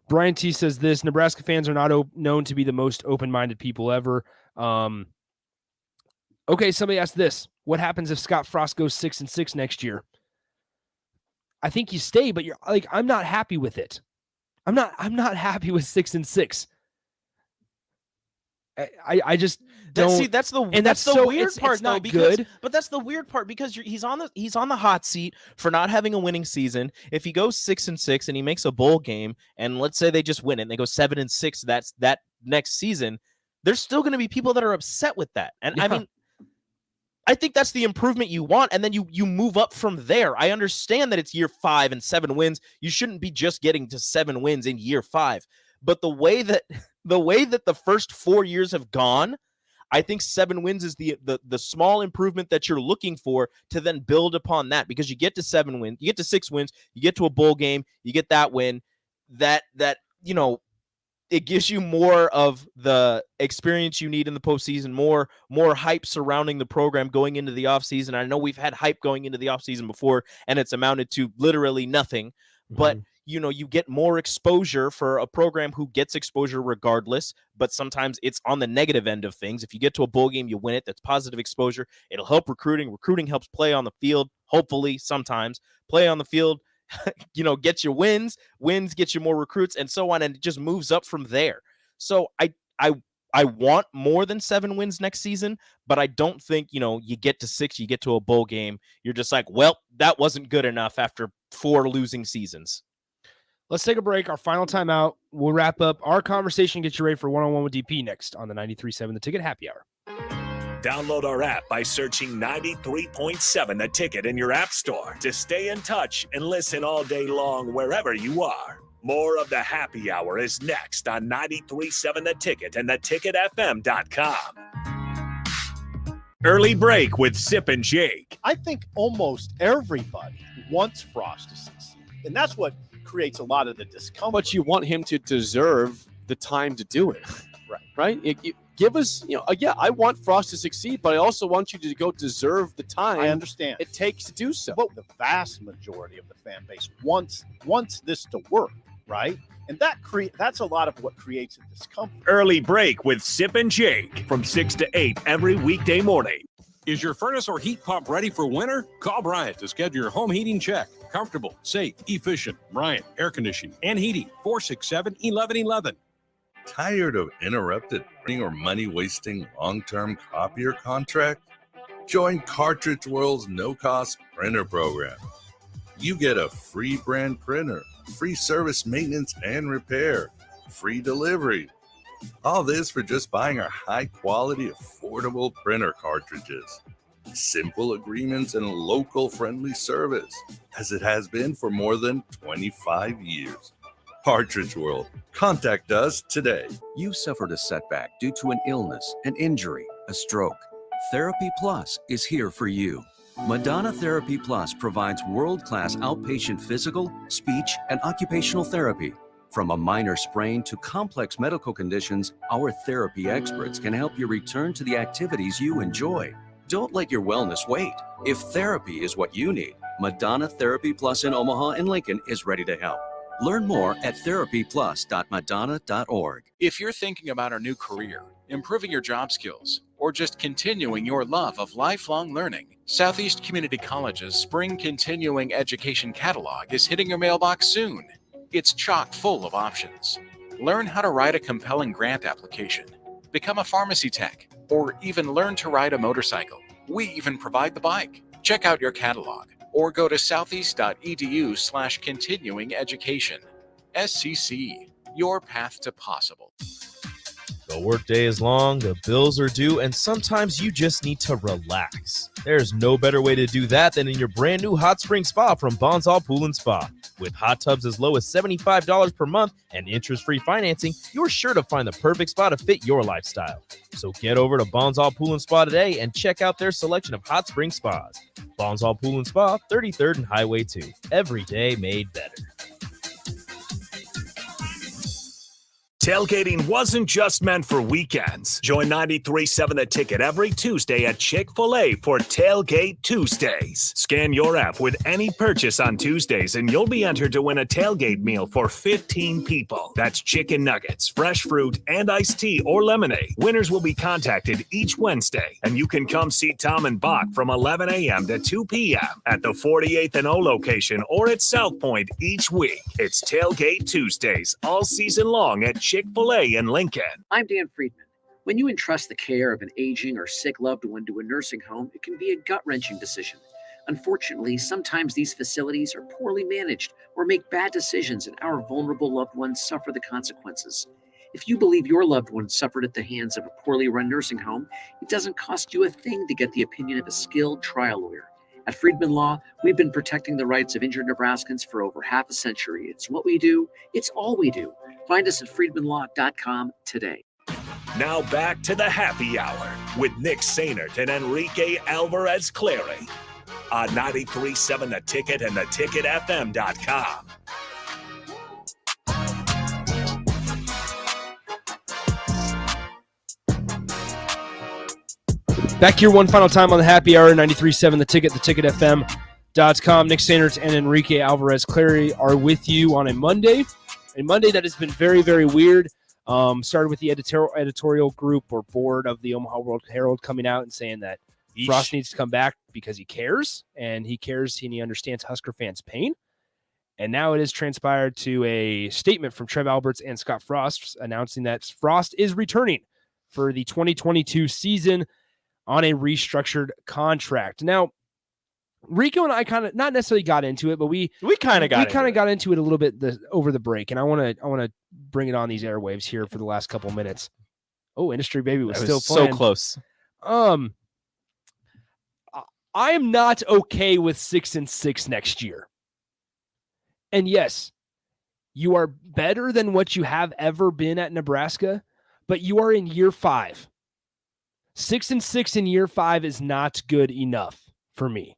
Brian T says this: Nebraska fans are not known to be the most open-minded people ever. Okay, somebody asked this: what happens if Scott Frost goes 6-6 next year? I think you stay, but you're like, I'm not happy with it. I'm not happy with 6-6. I just don't. That's the weird part, though. But that's the weird part, because he's on the hot seat for not having a winning season. If he goes 6-6 and he makes a bowl game, and let's say they just win it and they go 7-6, that's that next season, there's still going to be people that are upset with that. And yeah. I mean, I think that's the improvement you want, and then you move up from there. I understand that it's year 5 and 7 wins. You shouldn't be just getting to 7 wins in year 5. But the way that the first 4 years have gone, I think 7 wins is the small improvement that you're looking for to then build upon that, because you get to 7 wins, you get to 6 wins, you get to a bowl game, you get that win, that it gives you more of the experience you need in the postseason, more hype surrounding the program going into the offseason. I know we've had hype going into the offseason before, and it's amounted to literally nothing. But you get more exposure for a program who gets exposure regardless, but sometimes it's on the negative end of things. If you get to a bowl game, you win it. That's positive exposure. It'll help recruiting. Recruiting helps play on the field. Hopefully, sometimes play on the field, get you wins get you more recruits, and so on. And it just moves up from there. So I want more than 7 wins next season, but I don't think, you get to 6, you get to a bowl game, you're just like, well, that wasn't good enough after 4 losing seasons. Let's take a break. Our final timeout. We'll wrap up our conversation, get you ready for one-on-one with DP next on the 93.7 The Ticket Happy Hour. Download our app by searching 93.7 The Ticket in your app store to stay in touch and listen all day long wherever you are. More of the Happy Hour is next on 93.7 The Ticket and theticketfm.com. Early break with Sip and Jake. I think almost everybody wants Frost to succeed, and that's what creates a lot of the discomfort. But you want him to deserve the time to do it, right? Give us, I want Frost to succeed, but I also want you to go deserve the time. I understand it takes to do so. But the vast majority of the fan base wants this to work, right? And that's a lot of what creates a discomfort. Early break with Sip and Jake from 6 to 8 every weekday morning. Is your furnace or heat pump ready for winter? Call Bryant to schedule your home heating check. Comfortable, safe, efficient. Bryant Air Conditioning and Heating, 467-1111. Tired of interrupted or money-wasting long-term copier contract? Join Cartridge World's no-cost printer program. You get a free brand printer, free service maintenance and repair, free delivery. All this for just buying our high-quality, affordable printer cartridges. Simple agreements and local friendly service, as it has been for more than 25 years. Cartridge World. Contact us today. You suffered a setback due to an illness, an injury, a stroke. Therapy Plus is here for you. Madonna Therapy Plus provides world-class outpatient physical, speech, and occupational therapy. From a minor sprain to complex medical conditions, our therapy experts can help you return to the activities you enjoy. Don't let your wellness wait. If therapy is what you need, Madonna Therapy Plus in Omaha and Lincoln is ready to help. Learn more at therapyplus.madonna.org. If you're thinking about a new career, improving your job skills, or just continuing your love of lifelong learning, Southeast Community College's Spring Continuing Education Catalog is hitting your mailbox soon. It's chock full of options. Learn how to write a compelling grant application, become a pharmacy tech, or even learn to ride a motorcycle. We even provide the bike. Check out your catalog or go to southeast.edu/continuing education. SCC, your path to possible. The workday is long, the bills are due, and sometimes you just need to relax. There's no better way to do that than in your brand new hot spring spa from Bonsall Pool & Spa. With hot tubs as low as $75 per month and interest-free financing, you're sure to find the perfect spa to fit your lifestyle. So get over to Bonsall Pool & Spa today and check out their selection of hot spring spas. Bonsall Pool & Spa, 33rd and Highway 2. Every day made better. Tailgating wasn't just meant for weekends. Join 93.7 The Ticket every Tuesday at Chick-fil-A for Tailgate Tuesdays. Scan your app with any purchase on Tuesdays and you'll be entered to win a tailgate meal for 15 people. That's chicken nuggets, fresh fruit, and iced tea or lemonade. Winners will be contacted each Wednesday, and you can come see Tom and Bach from 11 a.m. to 2 p.m. at the 48th and O location or at South Point each week. It's Tailgate Tuesdays all season long at Chick-fil-A in Lincoln. I'm Dan Friedman. When you entrust the care of an aging or sick loved one to a nursing home, it can be a gut-wrenching decision. Unfortunately, sometimes these facilities are poorly managed or make bad decisions, and our vulnerable loved ones suffer the consequences. If you believe your loved one suffered at the hands of a poorly run nursing home, it doesn't cost you a thing to get the opinion of a skilled trial lawyer. At Friedman Law, we've been protecting the rights of injured Nebraskans for over half a century. It's what we do. It's all we do. Find us at friedmanlaw.com today. Now back to the Happy Hour with Nick Sainert and Enrique Alvarez Clary on 93.7 The Ticket and theticketfm.com. Back here one final time on the Happy Hour, 93.7 The Ticket, the Ticket FM. TipsyTinas.com. Nick Sanders and Enrique Alvarez-Clary are with you on a Monday that has been very, very weird. Started with the editorial group or board of the Omaha World Herald coming out and saying that Frost needs to come back because he cares, and he understands Husker fans' pain. And now it has transpired to a statement from Trev Alberts and Scott Frost announcing that Frost is returning for the 2022 season on a restructured contract. Now, Rico and I kind of not necessarily got into it, but we kind of got into it a little bit over the break, and I want to bring it on these airwaves here for the last couple of minutes. Oh, Industry Baby was still playing. So close. I am not okay with 6-6 next year. And yes, you are better than what you have ever been at Nebraska, but you are in year 5. 6-6 in year 5 is not good enough for me.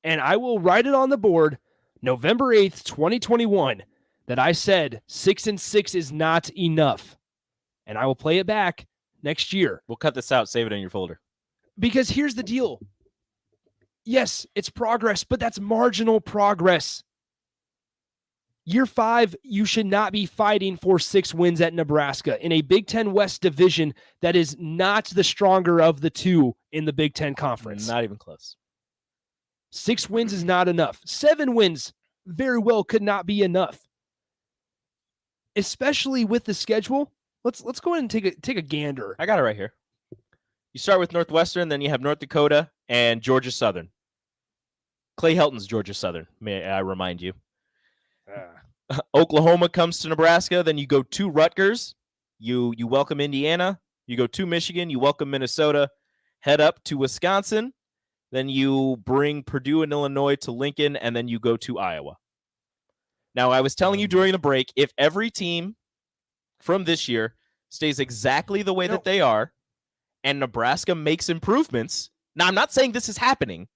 And I will write it on the board November 8th, 2021, that I said 6-6 is not enough. And I will play it back next year. We'll cut this out. Save it in your folder. Because here's the deal. Yes, it's progress, but that's marginal progress. Year 5, you should not be fighting for 6 wins at Nebraska in a Big Ten West division that is not the stronger of the two in the Big Ten Conference. Not even close. 6 wins is not enough. 7 wins very well could not be enough. Especially with the schedule. Let's go ahead and take a gander. I got it right here. You start with Northwestern, then you have North Dakota and Georgia Southern. Clay Helton's Georgia Southern, may I remind you. Oklahoma comes to Nebraska, then you go to Rutgers. You welcome Indiana. You go to Michigan. You welcome Minnesota. Head up to Wisconsin. Then you bring Purdue and Illinois to Lincoln, and then you go to Iowa. Now, I was telling you during the break, if every team from this year stays exactly the way that they are, and Nebraska makes improvements. Now, I'm not saying this is happening.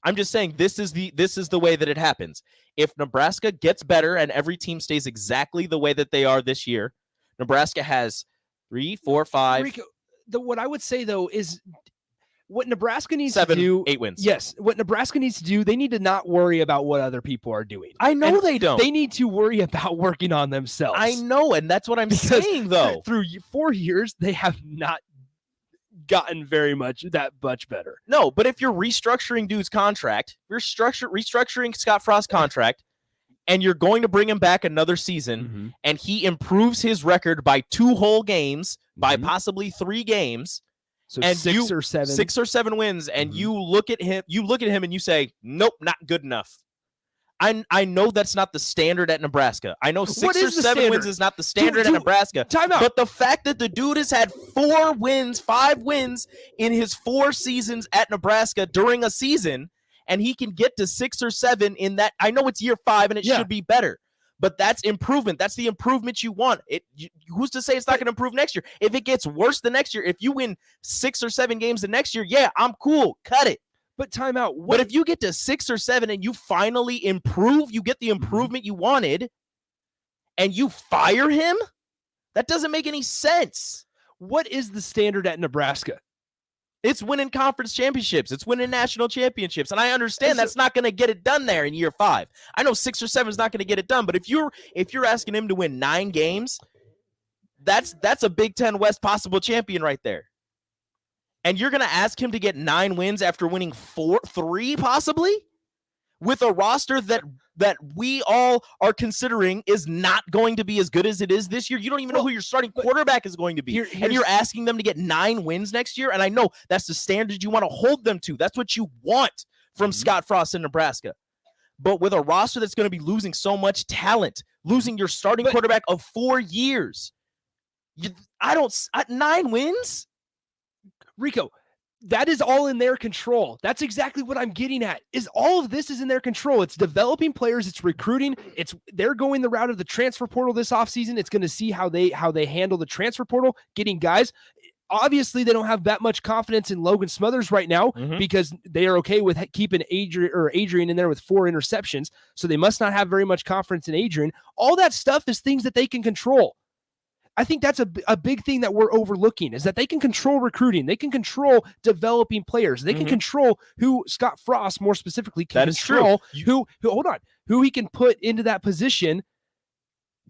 I'm just saying this is the way that it happens. If Nebraska gets better and every team stays exactly the way that they are this year, Nebraska has 3, 4, 5. Rico, what I would say, though, is what Nebraska needs 7, to do. 8 wins. Yes. What Nebraska needs to do, they need to not worry about what other people are doing. I know and they don't. They need to worry about working on themselves. I know, and that's what I'm saying, though. Through 4 years, they have not gotten that much better. No, but if you're restructuring dude's contract, you're restructuring Scott Frost's contract, and you're going to bring him back another season, and he improves his record by 2 whole games, by possibly 3 games, so and 6 or 7. 6 or 7 wins, and you look at him and you say, nope, not good enough. I know that's not the standard at Nebraska. I know 6 or 7 wins is not the standard at Nebraska. Time out. But the fact that the dude has had 4 wins, 5 wins in his 4 seasons at Nebraska during a season, and he can get to 6 or 7 in that. I know it's year 5 and it should be better, but that's improvement. That's the improvement you want. Who's to say it's not going to improve next year? If it gets worse the next year, if you win 6 or 7 games the next year, yeah, I'm cool. Cut it. But time out. But if you get to 6 or 7 and you finally improve, you get the improvement you wanted, and you fire him, that doesn't make any sense. What is the standard at Nebraska? It's winning conference championships. It's winning national championships. And I understand that's not going to get it done there in year 5. I know 6 or 7 is not going to get it done, but if you're asking him to win 9 games, that's a Big Ten West possible champion right there. And you're going to ask him to get 9 wins after winning 3 possibly, with a roster that we all are considering is not going to be as good as it is this year. You don't even know who your starting quarterback is going to be. And you're asking them to get 9 wins next year. And I know that's the standard you want to hold them to. That's what you want from Scott Frost in Nebraska. But with a roster that's going to be losing so much talent, losing your starting quarterback of 4 years, 9 wins? Rico, that is all in their control. That's exactly what I'm getting at. Is all of this is in their control. It's developing players, it's recruiting. They're going the route of the transfer portal this offseason. It's going to see how they handle the transfer portal, getting guys. Obviously, they don't have that much confidence in Logan Smothers right now because they are okay with keeping Adrian in there with 4 interceptions. So they must not have very much confidence in Adrian. All that stuff is things that they can control. I think that's a big thing that we're overlooking is that they can control recruiting. They can control developing players. They can control who Scott Frost more specifically can control who he can put into that position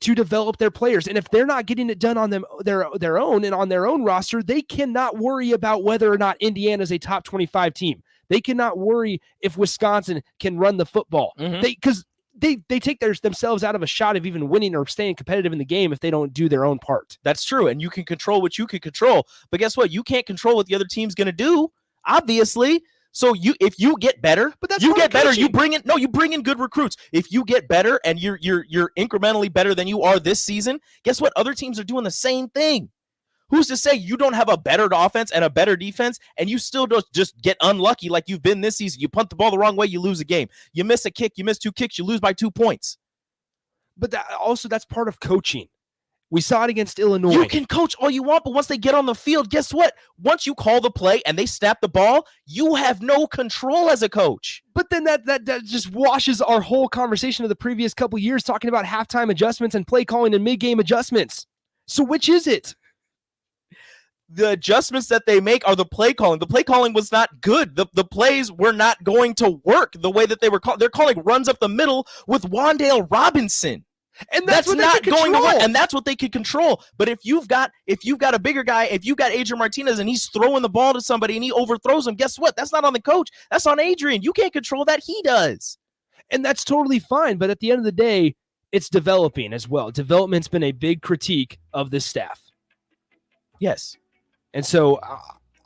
to develop their players. And if they're not getting it done on their own and on their own roster, they cannot worry about whether or not Indiana is a top 25 team. They cannot worry if Wisconsin can run the football. Because they take themselves out of a shot of even winning or staying competitive in the game if they don't do their own part. That's true. And you can control what you can control. But guess what? You can't control what the other team's going to do, obviously. So if you get better, you bring in good recruits. If you get better and you're incrementally better than you are this season, guess what? Other teams are doing the same thing. Who's to say you don't have a better offense and a better defense and you still don't just get unlucky like you've been this season? You punt the ball the wrong way, you lose a game. You miss a kick, you miss 2 kicks, you lose by 2 points. But that's part of coaching. We saw it against Illinois. You can coach all you want, but once they get on the field, guess what? Once you call the play and they snap the ball, you have no control as a coach. But then that just washes our whole conversation of the previous couple years talking about halftime adjustments and play calling and mid-game adjustments. So which is it? The adjustments that they make are the play calling. The play calling was not good. The plays were not going to work the way that they were called. They're calling runs up the middle with Wan'Dale Robinson. And that's not going to work. And that's what they could control. But if you've got a bigger guy, if you've got Adrian Martinez and he's throwing the ball to somebody and he overthrows him, guess what? That's not on the coach. That's on Adrian. You can't control that. He does. And that's totally fine. But at the end of the day, it's developing as well. Development's been a big critique of this staff. Yes. And so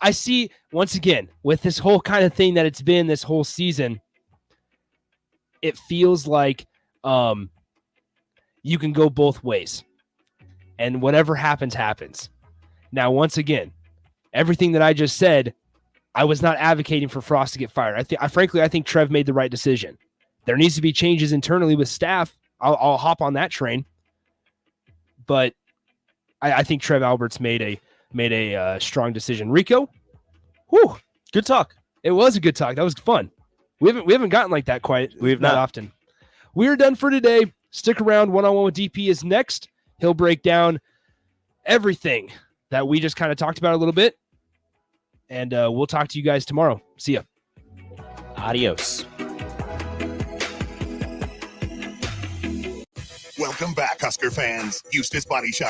I see, once again, with this whole kind of thing that it's been this whole season, it feels like you can go both ways. And whatever happens, happens. Now, once again, everything that I just said, I was not advocating for Frost to get fired. I think Trev made the right decision. There needs to be changes internally with staff. I'll hop on that train. But I think Trev Alberts made a strong decision. Rico, whew, good talk. It was a good talk. That was fun. We haven't gotten like that quite that often. We are done for today. Stick around. One-on-one with DP is next. He'll break down everything that we just kind of talked about a little bit. And we'll talk to you guys tomorrow. See ya. Adios. Welcome back, Husker fans. Eustace Body Shop